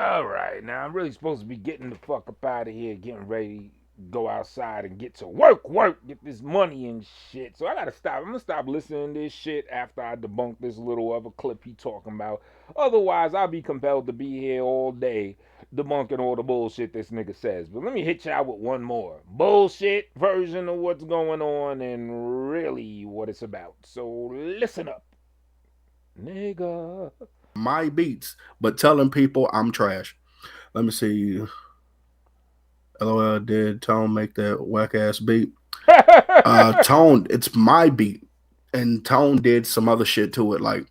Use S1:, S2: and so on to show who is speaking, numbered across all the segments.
S1: All right, now I'm really supposed to be getting the fuck up out of here, getting ready, go outside and get to work, get this money and shit. So I gotta stop. I'm gonna stop listening to this shit after I debunk this little other clip he talking about. Otherwise, I'll be compelled to be here all day debunking all the bullshit this nigga says. But let me hit y'all with one more bullshit version of what's going on and really what it's about. So listen up, nigga.
S2: My beats, but telling people I'm trash. Let me see. LOL, did Tone make that whack ass beat? Tone, it's my beat. And Tone did some other shit to it. Like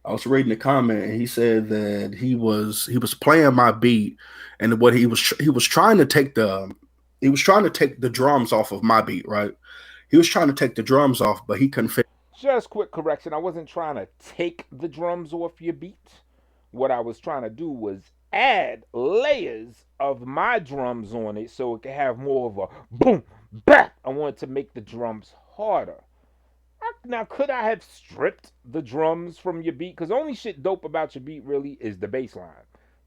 S2: I was reading the comment and he said that he was playing my beat and what he was trying to take the drums off of my beat, right? He was trying to take the drums off, but he couldn't fit.
S1: Just quick correction. I wasn't trying to take the drums off your beat. What I was trying to do was add layers of my drums on it so it could have more of a boom, bap. I wanted to make the drums harder. Now, could I have stripped the drums from your beat? Because the only shit dope about your beat really is the bass line.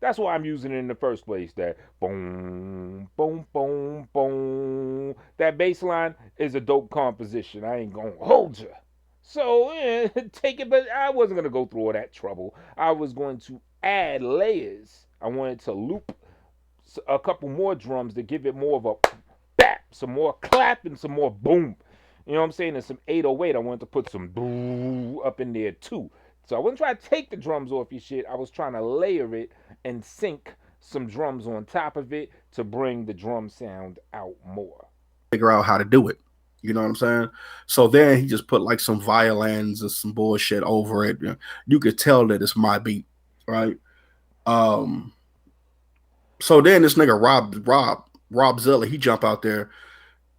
S1: That's why I'm using it in the first place. That boom, boom, boom, boom. That bass line is a dope composition. I ain't gonna hold you. So take it, but I wasn't gonna go through all that trouble. I was going to add layers. I wanted to loop a couple more drums to give it more of a bap, some more clap, and some more boom. You know what I'm saying? And some 808. I wanted to put some boo up in there too. So I wasn't trying to take the drums off your shit. I was trying to layer it and sync some drums on top of it to bring the drum sound out more.
S2: Figure out how to do it. You know what I'm saying? So then he just put like some violins and some bullshit over it. You could tell that it's my beat, right? Um, so then this nigga Rob Zilla, he jump out there.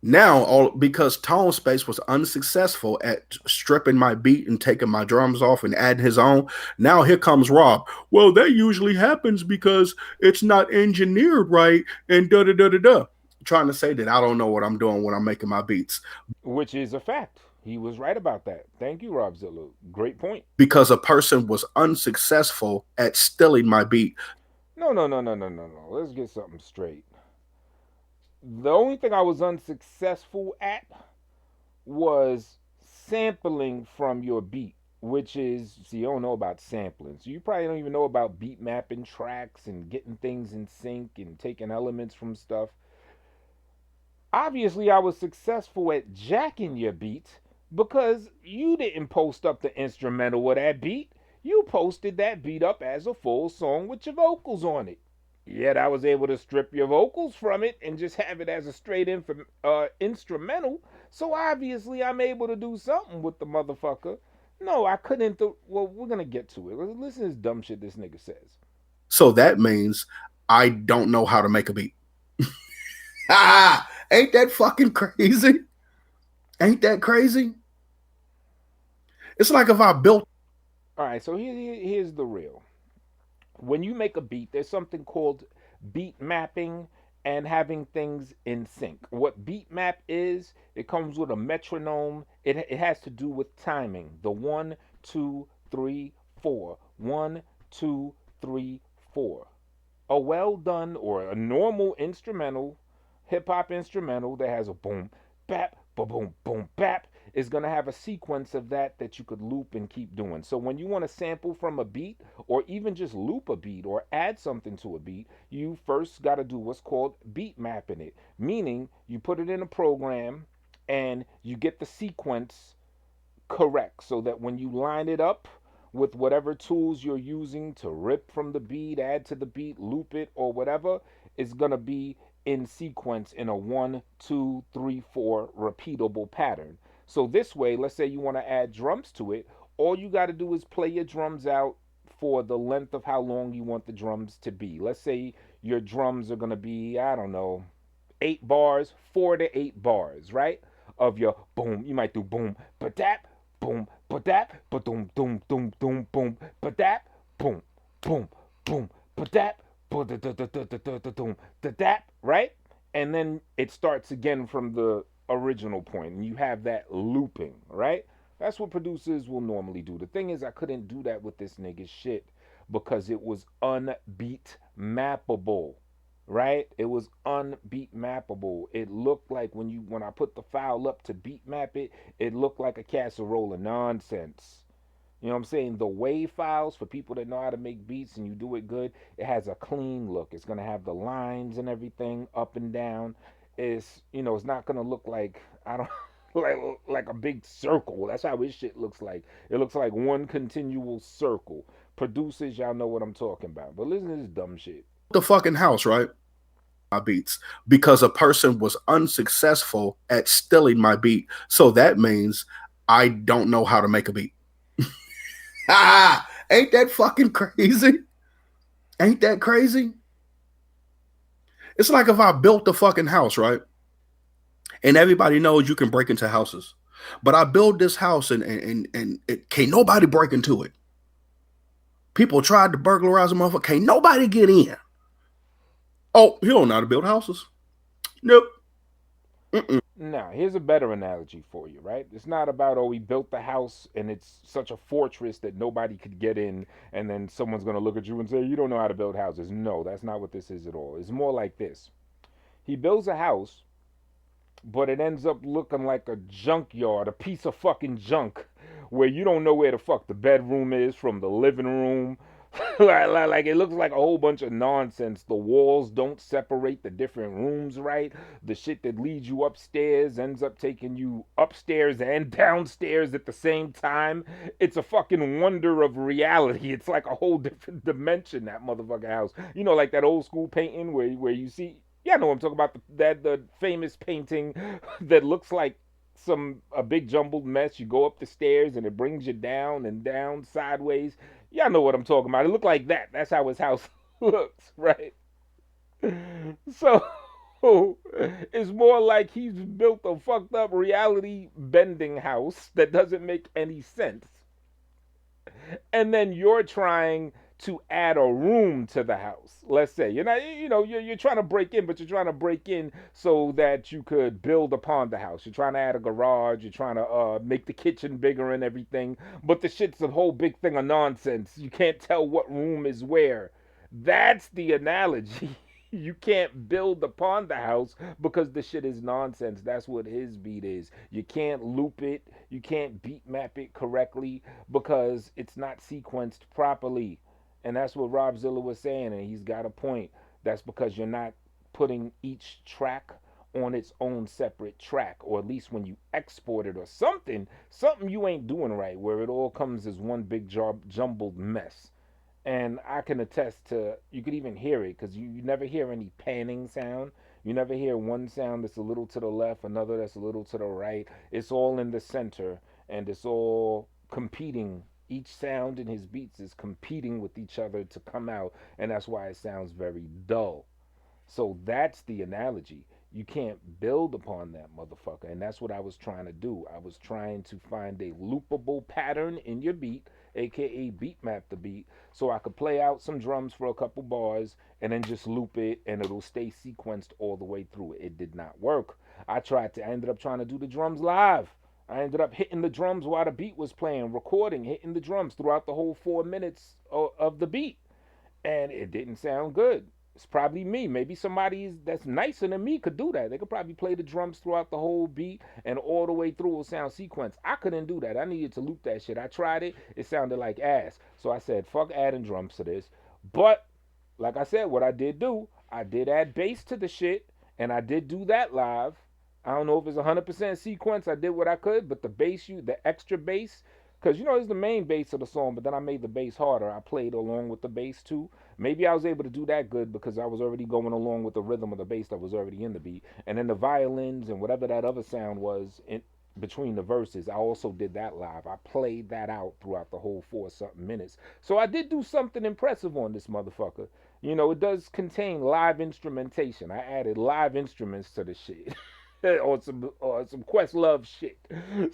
S2: Now all because Tone Space was unsuccessful at stripping my beat and taking my drums off and adding his own. Now here comes Rob. Well, that usually happens because it's not engineered right and da da da da da. Trying to say that I don't know what I'm doing when I'm making my beats
S1: Which is a fact. He was right about that. Thank you, Rob Zillow. Great point.
S2: because a person was unsuccessful at stealing my beat.
S1: No, no, no, no, no, no, no. Let's get something straight. The only thing I was unsuccessful at was sampling from your beat, which is, see, you don't know about sampling. So you probably don't even know about beat mapping tracks and getting things in sync and taking elements from stuff. Obviously, I was successful at jacking your beat because you didn't post up the instrumental of that beat. You posted that beat up as a full song with your vocals on it. Yet I was able to strip your vocals from it and just have it as a straight instrumental. So obviously I'm able to do something with the motherfucker. No, I couldn't. Well, we're gonna get to it. Listen to this dumb shit this nigga says.
S2: So that means I don't know how to make a beat. Ain't that fucking crazy? Ain't that crazy? It's like if I built.
S1: All right, so here's the real. When you make a beat, there's something called beat mapping and having things in sync. What beat map is, it comes with a metronome. It has to do with timing. The one, two, three, four. One, two, three, four. A well done or a normal instrumental, hip hop instrumental that has a boom, bap, ba boom, boom, bap is going to have a sequence of that you could loop and keep doing. So when you want to sample from a beat or even just loop a beat or add something to a beat, you first got to do what's called beat mapping it, meaning you put it in a program and you get the sequence correct so that when you line it up with whatever tools you're using to rip from the beat, add to the beat, loop it, or whatever, it's going to be in sequence in a one, two, three, four repeatable pattern. So this way, let's say you want to add drums to it, all you got to do is play your drums out for the length of how long you want the drums to be. Let's say your drums are going to be, I don't know, 8 bars, 4 to 8 bars, right? Of your boom, you might do boom, but that, boom, but that, but doom, doom, doom, doom, boom, but that, boom, boom, boom, but that, boom, da da da da da da da doom, da that, right? And then it starts again from the original point, and you have that looping, right? That's what producers will normally do. The thing is, I couldn't do that with this nigga's shit because it was unbeat mappable, right? It was unbeat mappable. It looked like when I put the file up to beat map it, it looked like a casserole of nonsense. You know what I'm saying? The WAV files for people that know how to make beats and you do it good, it has a clean look. It's gonna have the lines and everything up and down. It's not gonna look like I don't like like a big circle. That's how his shit looks like. It looks like one continual circle. Producers, y'all know what I'm talking about. But listen to this dumb shit.
S2: The fucking house, right? My beats because a person was unsuccessful at stealing my beat. So that means I don't know how to make a beat. Ain't that fucking crazy? Ain't that crazy? It's like if I built the fucking house, right? And everybody knows you can break into houses. But I build this house and it can't nobody break into it. People tried to burglarize a motherfucker. Can't nobody get in. Oh, he don't know how to build houses. Nope. Mm-mm.
S1: Now, here's a better analogy for you, right? It's not about, oh, we built the house and it's such a fortress that nobody could get in, and then someone's going to look at you and say, you don't know how to build houses. No, that's not what this is at all. It's more like this. He builds a house, but it ends up looking like a junkyard, a piece of fucking junk, where you don't know where the fuck the bedroom is from the living room. Like it looks like a whole bunch of nonsense. The walls don't separate the different rooms right. The shit that leads you upstairs ends up taking you upstairs and downstairs at the same time. It's a fucking wonder of reality. It's like a whole different dimension, that motherfucking house. Like that old school painting where you see, yeah, I know what I'm talking about, the famous painting that looks like a big jumbled mess. You go up the stairs and it brings you down and down sideways. Y'all know what I'm talking about. It looked like that. That's how his house looks, right? So it's more like he's built a fucked up reality bending house that doesn't make any sense. And then you're trying to add a room to the house. Let's say you're not, you're trying to break in, but you're trying to break in so that you could build upon the house. You're trying to add a garage. You're trying to make the kitchen bigger and everything. But the shit's a whole big thing of nonsense. You can't tell what room is where. That's the analogy. You can't build upon the house because the shit is nonsense. That's what his beat is. You can't loop it. You can't beat map it correctly because it's not sequenced properly. And that's what Rob Zilla was saying, and he's got a point. That's because you're not putting each track on its own separate track, or at least when you export it or something you ain't doing right, where it all comes as one big jumbled mess. And I can attest to, you could even hear it because you never hear any panning sound. You never hear one sound that's a little to the left, another that's a little to the right. It's all in the center and it's all competing. Each sound in his beats is competing with each other to come out, and that's why it sounds very dull. So that's the analogy. You can't build upon that motherfucker. And that's what I was trying to do. I was trying to find a loopable pattern in your beat, aka beat map the beat, so I could play out some drums for a couple bars and then just loop it and it'll stay sequenced all the way through. It did not work. I ended up trying to do the drums live. I ended up hitting the drums while the beat was playing, recording, hitting the drums throughout the whole 4 minutes of the beat, and it didn't sound good. It's probably me. Maybe somebody that's nicer than me could do that. They could probably play the drums throughout the whole beat and all the way through a sound sequence. I couldn't do that. I needed to loop that shit. I tried it. It sounded like ass. So I said, fuck adding drums to this. But like I said, what I did do, I did add bass to the shit, and I did do that live. I don't know if it's 100% sequence. I did what I could, but the extra bass, because it's the main bass of the song, but then I made the bass harder. I played along with the bass too. Maybe I was able to do that good because I was already going along with the rhythm of the bass that was already in the beat. And then the violins and whatever that other sound was in between the verses, I also did that live. I played that out throughout the whole 4 something minutes. So I did do something impressive on this motherfucker. It does contain live instrumentation. I added live instruments to the shit. or some Questlove shit.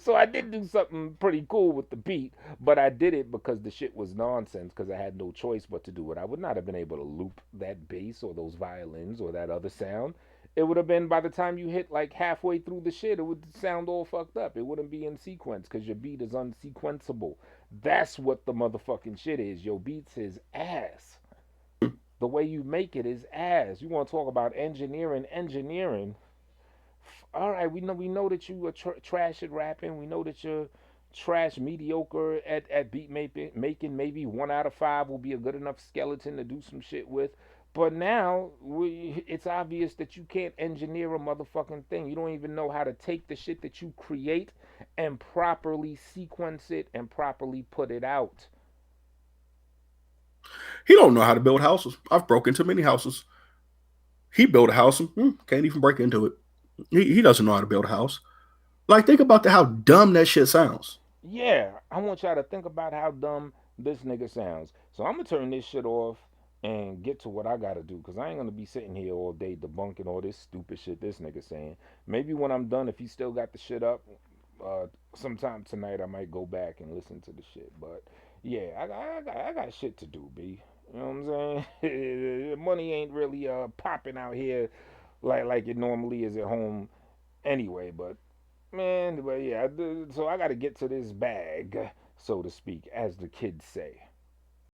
S1: So I did do something pretty cool with the beat, but I did it because the shit was nonsense because I had no choice but to do it. I would not have been able to loop that bass or those violins or that other sound. It would have been, by the time you hit like halfway through the shit, it would sound all fucked up. It wouldn't be in sequence because your beat is unsequenceable. That's what the motherfucking shit is. Yo, beats is ass. The way you make it is ass. You want to talk about engineering? Engineering. All right, we know that you are trash at rapping. We know that you're trash mediocre at beat making. Maybe 1 out of 5 will be a good enough skeleton to do some shit with. But now it's obvious that you can't engineer a motherfucking thing. You don't even know how to take the shit that you create and properly sequence it and properly put it out.
S2: He don't know how to build houses. I've broken too many houses. He built a house and can't even break into it. He doesn't know how to build a house. Like, think about how dumb that shit sounds.
S1: Yeah, I want y'all to think about how dumb this nigga sounds. So I'm gonna turn this shit off and get to what I gotta do, cause I ain't gonna be sitting here all day debunking all this stupid shit this nigga saying. Maybe when I'm done, if he still got the shit up, uh, sometime tonight I might go back and listen to the shit. But yeah, I got shit to do, b. You know what I'm saying? Money ain't really popping out here like it normally is at home anyway. But man, but yeah, so I got to get to this bag, so to speak, as the kids say.